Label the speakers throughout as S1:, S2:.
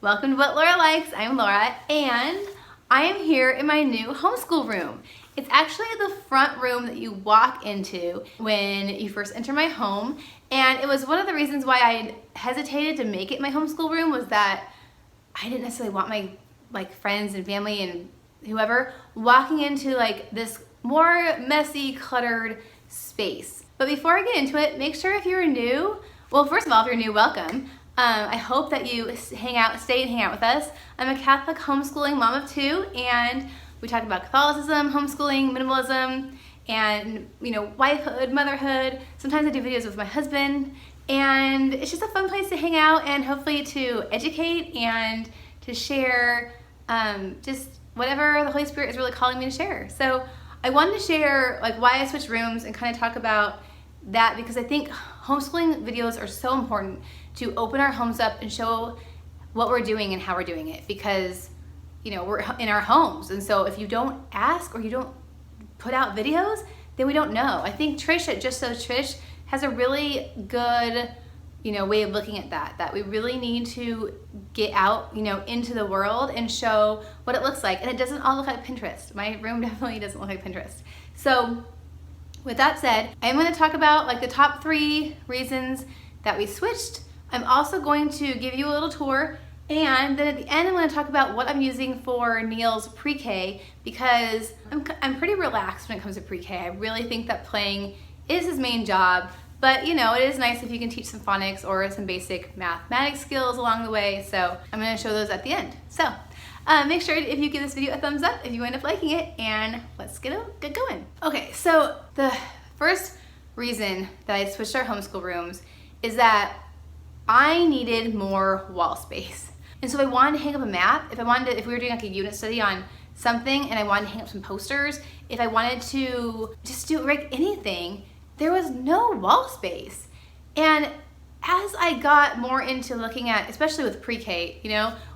S1: Welcome to What Laura Likes. I'm Laura and I am here in my new homeschool room. It's actually the front room that you walk into when you first enter my home, and it was one of the reasons why I hesitated to make it my homeschool room was that I didn't necessarily want my friends and family and whoever walking into this more messy, cluttered space. But before I get into it, make sure if you're new, well, first of all, if you're new, welcome. I hope that you stay and hang out with us. I'm a Catholic homeschooling mom of two, and we talk about Catholicism, homeschooling, minimalism, and wifehood, motherhood. Sometimes I do videos with my husband, and it's just a fun place to hang out and hopefully to educate and to share just whatever the Holy Spirit is really calling me to share. So I wanted to share why I switched rooms and kind of talk about that, because I think homeschooling videos are so important to open our homes up and show what we're doing and how we're doing it, because we're in our homes, and so if you don't ask or you don't put out videos, then we don't know. I think Trish at Just So Trish has a really good way of looking at that we really need to get out into the world and show what it looks like, and it doesn't all look like Pinterest. My room definitely doesn't look like Pinterest. So with that said, I'm going to talk about the top 3 reasons that we switched. I'm also going to give you a little tour, and then at the end I'm going to talk about what I'm using for Neil's pre-K, because I'm pretty relaxed when it comes to pre-K. I really think that playing is his main job, but it is nice if you can teach some phonics or some basic mathematics skills along the way, so I'm going to show those at the end. So make sure if you give this video a thumbs up if you end up liking it, and let's get going. Okay, so the first reason that I switched our homeschool rooms is that I needed more wall space. And so I wanted to hang up a map. If we were doing a unit study on something and I wanted to hang up some posters, if I wanted to just do anything, there was no wall space. And as I got more into looking at, especially with pre-K,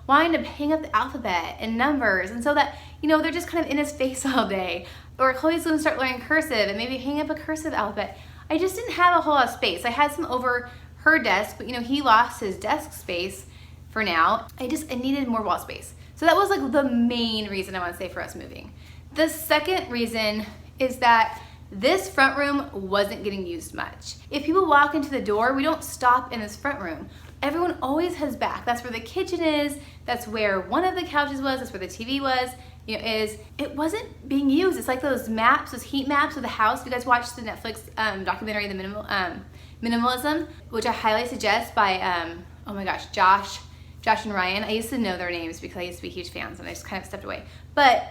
S1: wanting to hang up the alphabet and numbers, and so that, they're just kind of in his face all day. Or Chloe's gonna start learning cursive and maybe hang up a cursive alphabet. I just didn't have a whole lot of space. I had some over her desk, but he lost his desk space for now. I needed more wall space. So that was the main reason I want to say for us moving. The second reason is that this front room wasn't getting used much. If people walk into the door, we don't stop in this front room. Everyone always heads back. That's where the kitchen is. That's where one of the couches was. That's where the TV was. It wasn't being used. It's like those maps, those heat maps of the house. If you guys watched the Netflix documentary, The Minimalism, which I highly suggest, by oh my gosh, Josh and Ryan. I used to know their names because I used to be huge fans, and I just kind of stepped away. But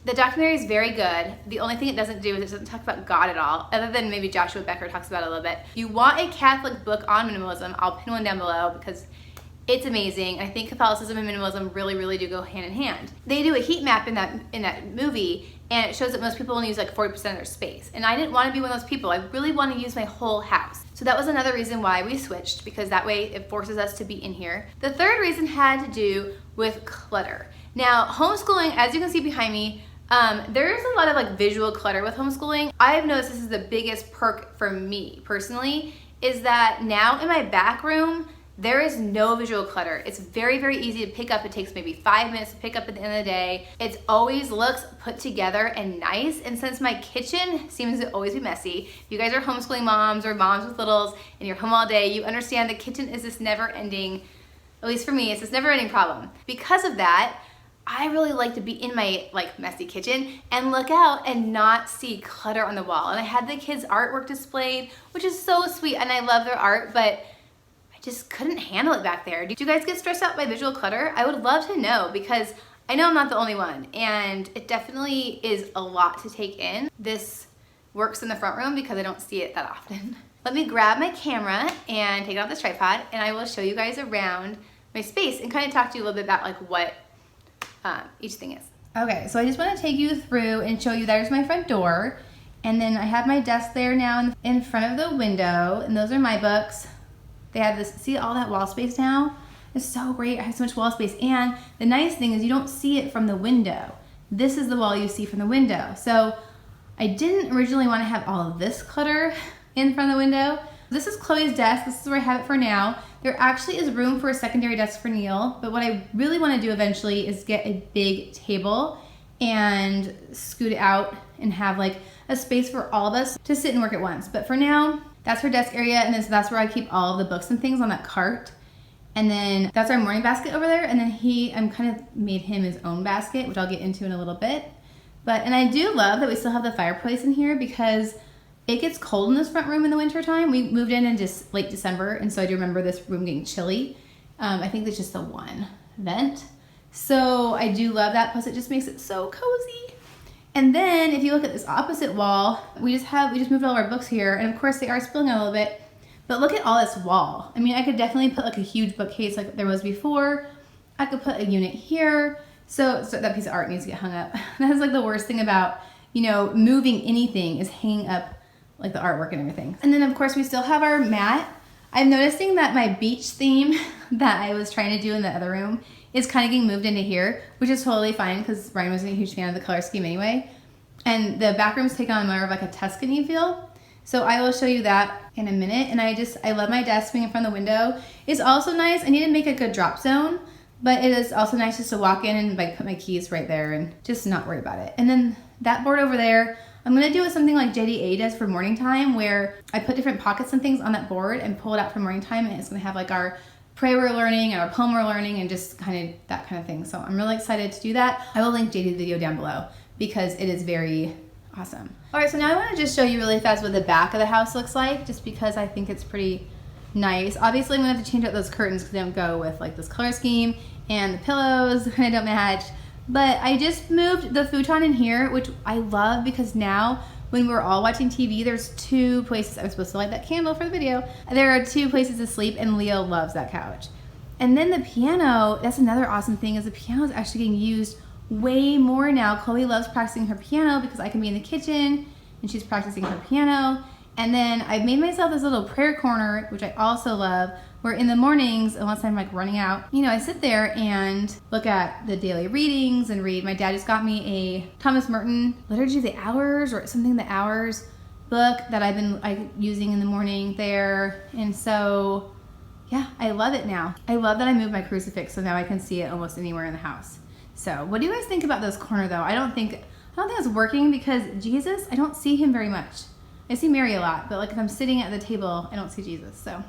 S1: the documentary is very good. The only thing it doesn't do is it doesn't talk about God at all, other than maybe Joshua Becker talks about it a little bit. You want a Catholic book on minimalism, I'll pin one down below because it's amazing. I think Catholicism and minimalism really, really do go hand in hand. They do a heat map in that movie, and it shows that most people only use 40% of their space. And I didn't want to be one of those people. I really want to use my whole house. So that was another reason why we switched, because that way it forces us to be in here. The third reason had to do with clutter. Now, homeschooling, as you can see behind me, there's a lot of visual clutter with homeschooling. I've noticed this is the biggest perk for me personally, is that now in my back room, there is no visual clutter. It's very, very easy to pick up. It takes maybe 5 minutes to pick up at the end of the day. It always looks put together and nice. And since my kitchen seems to always be messy, if you guys are homeschooling moms or moms with littles and you're home all day, you understand the kitchen is this never ending, at least for me, it's this never ending problem. Because of that, I really like to be in my messy kitchen and look out and not see clutter on the wall. And I had the kids' artwork displayed, which is so sweet, and I love their art, but just couldn't handle it back there. Do you guys get stressed out by visual clutter? I would love to know, because I know I'm not the only one, and it definitely is a lot to take in. This works in the front room because I don't see it that often. Let me grab my camera and take it off this tripod, and I will show you guys around my space and kind of talk to you a little bit about what each thing is. Okay, so I just want to take you through and show you there's my front door, and then I have my desk there now in front of the window, and those are my books. They have this, see all that wall space now? It's so great. I have so much wall space. And the nice thing is you don't see it from the window. This is the wall you see from the window. So I didn't originally want to have all of this clutter in front of the window. This is Chloe's desk. This is where I have it for now. There actually is room for a secondary desk for Neil, but what I really want to do eventually is get a big table and scoot it out and have like a space for all of us to sit and work at once. But for now, that's her desk area, and that's where I keep all of the books and things on that cart. And then that's our morning basket over there, and then I'm kind of made him his own basket, which I'll get into in a little bit. And I do love that we still have the fireplace in here because it gets cold in this front room in the winter time. We moved in just late December, and so I do remember this room getting chilly. I think there's just the one vent. So I do love that, plus it just makes it so cozy. And then if you look at this opposite wall, we just moved all of our books here, and of course they are spilling a little bit, but look at all this wall. I mean, I could definitely put like a huge bookcase like there was before. I could put a unit here. So that piece of art needs to get hung up. That's like the worst thing about, moving anything is hanging up like the artwork and everything. And then of course we still have our mat. I'm noticing that my beach theme that I was trying to do in the other room is kind of getting moved into here, which is totally fine because Ryan wasn't a huge fan of the color scheme anyway. And the back room's take on more of like a Tuscany feel. So I will show you that in a minute. And I love my desk being in front of the window. It's also nice. I need to make a good drop zone, but it is also nice just to walk in and like put my keys right there and just not worry about it. And then that board over there, I'm gonna do it something like JDA does for morning time, where I put different pockets and things on that board and pull it out for morning time, and it's gonna have like our PreK we're learning and our poem we're learning and just kind of that kind of thing. So I'm really excited to do that. I will link JD's video down below because it is very awesome. All right, so now I wanna just show you really fast what the back of the house looks like, just because I think it's pretty nice. Obviously I'm gonna have to change out those curtains because they don't go with like this color scheme, and the pillows kind of don't match. But I just moved the futon in here, which I love because now when we're all watching TV, there's two places. I'm supposed to light that candle for the video. There are two places to sleep, and Leo loves that couch. And then the piano, that's another awesome thing, is the piano is actually getting used way more now. Chloe loves practicing her piano because I can be in the kitchen and she's practicing her piano. And then I've made myself this little prayer corner, which I also love, where in the mornings, unless I'm like running out, I sit there and look at the daily readings and read. My dad just got me a Thomas Merton Liturgy of the Hours or something, the Hours book that I've been using in the morning there. And so, yeah, I love it now. I love that I moved my crucifix so now I can see it almost anywhere in the house. So what do you guys think about this corner though? I don't think it's working because Jesus, I don't see him very much. I see Mary a lot, but like if I'm sitting at the table, I don't see Jesus. So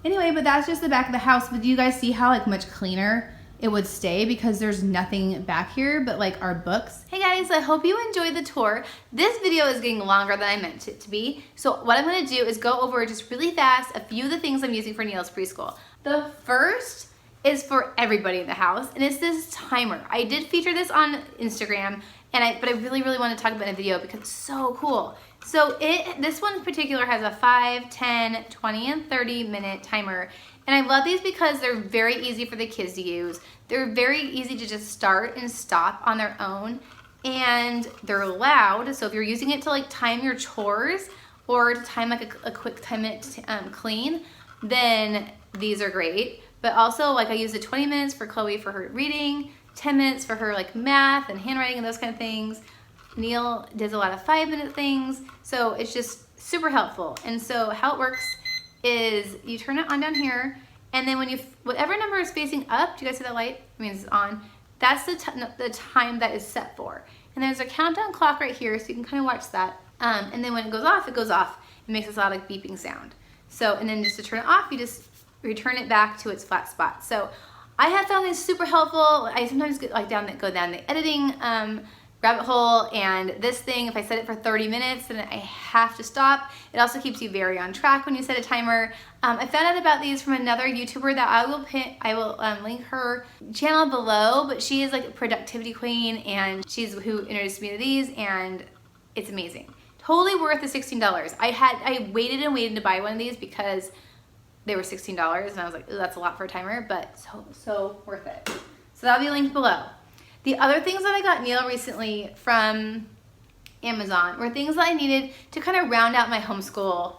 S1: anyway, but that's just the back of the house. But do you guys see how like much cleaner it would stay because there's nothing back here but like our books? Hey guys, I hope you enjoyed the tour. This video is getting longer than I meant it to be. So what I'm gonna do is go over just really fast a few of the things I'm using for Neil's preschool. The first is for everybody in the house, and it's this timer. I did feature this on Instagram, but I really want to talk about it in a video because it's so cool. So this one in particular has a 5, 10, 20, and 30-minute timer. And I love these because they're very easy for the kids to use. They're very easy to just start and stop on their own. And they're loud, so if you're using it to like time your chores or to time like a quick 10-minute clean, then these are great. But also like I use the 20 minutes for Chloe for her reading, 10 minutes for her like math and handwriting and those kind of things. Neil does a lot of 5-minute things, so it's just super helpful. And so how it works is you turn it on down here, and then when whatever number is facing up, do you guys see that light? I mean, it's on. That's the time that is set for. And there's a countdown clock right here, so you can kind of watch that. And then when it goes off, it goes off. It makes this loud like beeping sound. So, and then just to turn it off, you just return it back to its flat spot. So I have found this super helpful. I sometimes get like go down the editing rabbit hole, and this thing, if I set it for 30 minutes, then I have to stop. It also keeps you very on track when you set a timer. I found out about these from another YouTuber that I will link her channel below, but she is like a productivity queen, and she's who introduced me to these, and it's amazing. Totally worth the $16. I waited and waited to buy one of these because they were $16, and I was like, ooh, that's a lot for a timer, but so worth it. So that'll be linked below. The other things that I got Neil recently from Amazon were things that I needed to kind of round out my homeschool,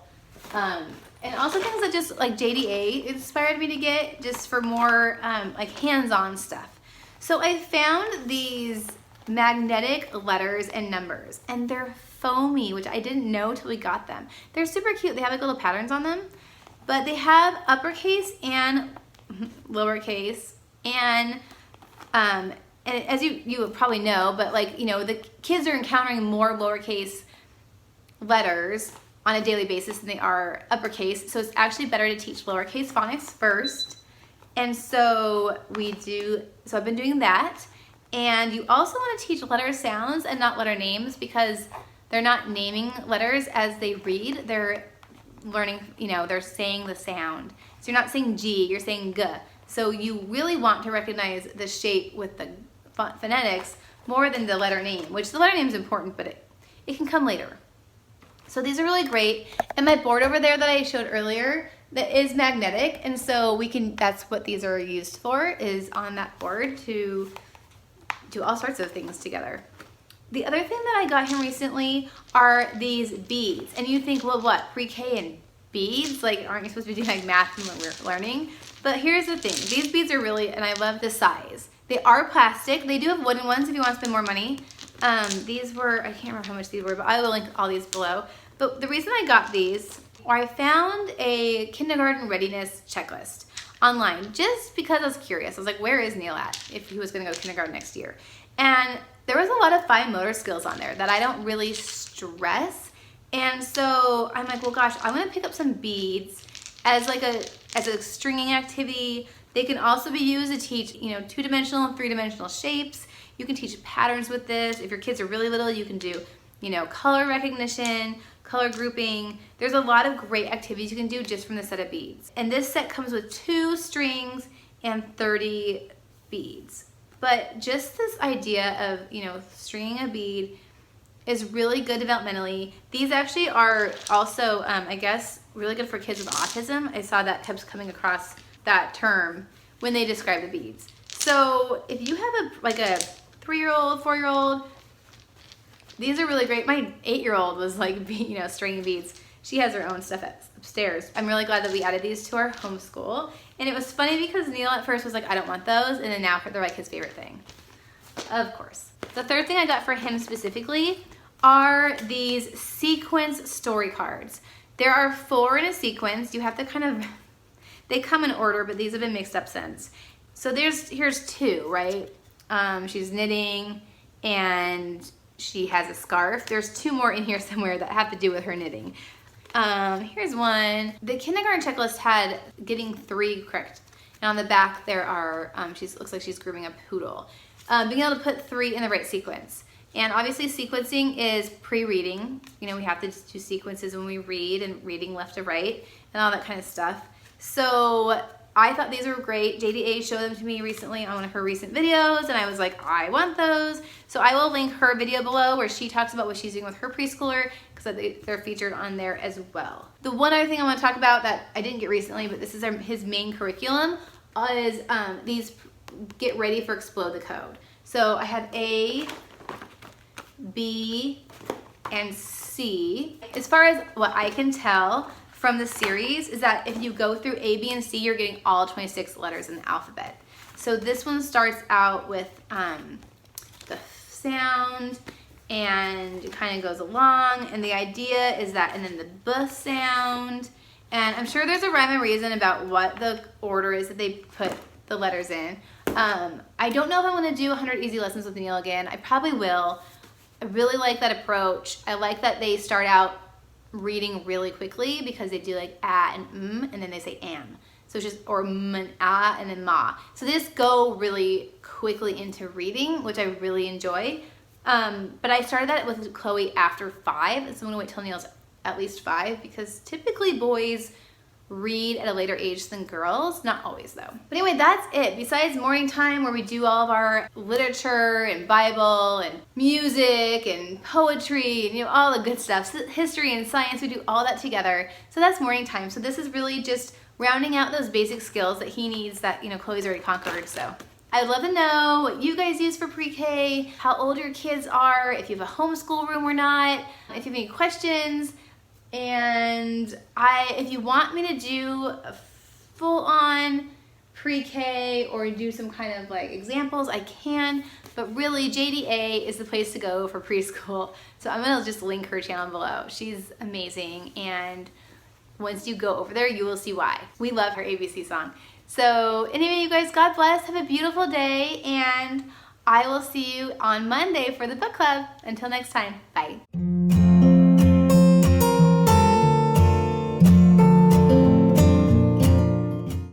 S1: and also things that just like JDA inspired me to get just for more like hands-on stuff. So I found these magnetic letters and numbers, and they're foamy, which I didn't know till we got them. They're super cute. They have like little patterns on them, but they have uppercase and lowercase, and as you would probably know, but like, you know, the kids are encountering more lowercase letters on a daily basis than they are uppercase, so it's actually better to teach lowercase phonics first. And so I've been doing that. And you also want to teach letter sounds and not letter names, because they're not naming letters as they read. They're learning, you know, they're saying the sound. So you're not saying G, you're saying G. So you really want to recognize the shape with the phonetics more than the letter name, which the letter name is important, but it can come later. So these are really great. And my board over there that I showed earlier, that is magnetic, and so that's what these are used for, is on that board to do all sorts of things together. The other thing that I got him recently are these beads. And you think, well, what, pre-K and beads? Like, aren't you supposed to be doing like math and learning? But here's the thing, these beads are really, and I love the size. They are plastic. They do have wooden ones if you want to spend more money. These were, I can't remember how much these were, but I will link all these below. But the reason I got these, or I found a kindergarten readiness checklist online, just because I was curious. I was like, where is Neil at if he was gonna go to kindergarten next year? And there was a lot of fine motor skills on there that I don't really stress. And so I'm like, well, gosh, I'm gonna pick up some beads as a stringing activity. They can also be used to teach, you know, 2-dimensional and 3-dimensional shapes. You can teach patterns with this. If your kids are really little, you can do, you know, color recognition, color grouping. There's a lot of great activities you can do just from the set of beads. And this set comes with 2 strings and 30 beads. But just this idea of, you know, stringing a bead is really good developmentally. These actually are also, I guess, really good for kids with autism. I saw that kept coming across that term when they describe the beads. So if you have a 3-year-old, 4-year-old, these are really great. My 8-year-old was like, you know, stringing beads. She has her own stuff upstairs. I'm really glad that we added these to our homeschool. And it was funny because Neil at first was like, I don't want those. And then now they're like his favorite thing. Of course. The third thing I got for him specifically are these sequence story cards. There are 4 in a sequence. You have to kind of, they come in order, but these have been mixed up since. So here's 2, right? She's knitting and she has a scarf. There's 2 more in here somewhere that have to do with her knitting. Here's one. The kindergarten checklist had getting 3 correct. And on the back there are, looks like she's grooming a poodle. Being able to put 3 in the right sequence. And obviously sequencing is pre-reading. You know, we have to do sequences when we read, and reading left to right and all that kind of stuff. So I thought these were great. JDA showed them to me recently on one of her recent videos, and I was like, I want those. So I will link her video below where she talks about what she's doing with her preschooler, because they're featured on there as well. The one other thing I want to talk about that I didn't get recently, but this is his main curriculum, is these Get Ready for Explode the Code. So I have A, B, and C. As far as what I can tell from the series is that if you go through A, B, and C, you're getting all 26 letters in the alphabet. So this one starts out with the sound, and it kind of goes along, and the idea is that, and then the B sound, and I'm sure there's a rhyme and reason about what the order is that they put the letters in. I don't know if I want to do 100 easy lessons with Neil again. I probably will. I really like that approach. I like that they start out reading really quickly, because they do like ah and and then they say am. So it's just, or and ah and then ma. So they just go really quickly into reading, which I really enjoy. But I started that with Chloe after 5, so I'm gonna wait till Neil's at least 5, because typically boys read at a later age than girls. Not always though. But anyway, that's it. Besides morning time where we do all of our literature and Bible and music and poetry and, you know, all the good stuff, history and science, we do all that together. So that's morning time. So this is really just rounding out those basic skills that he needs that, you know, Chloe's already conquered. So I'd love to know what you guys use for pre-K, how old your kids are, if you have a homeschool room or not, if you have any questions. And if you want me to do a full-on pre-K or do some kind of like examples, I can, but really JDA is the place to go for preschool. So I'm gonna just link her channel below. She's amazing, and once you go over there, you will see why. We love her ABC song. So anyway, you guys, God bless, have a beautiful day, and I will see you on Monday for the book club. Until next time, bye.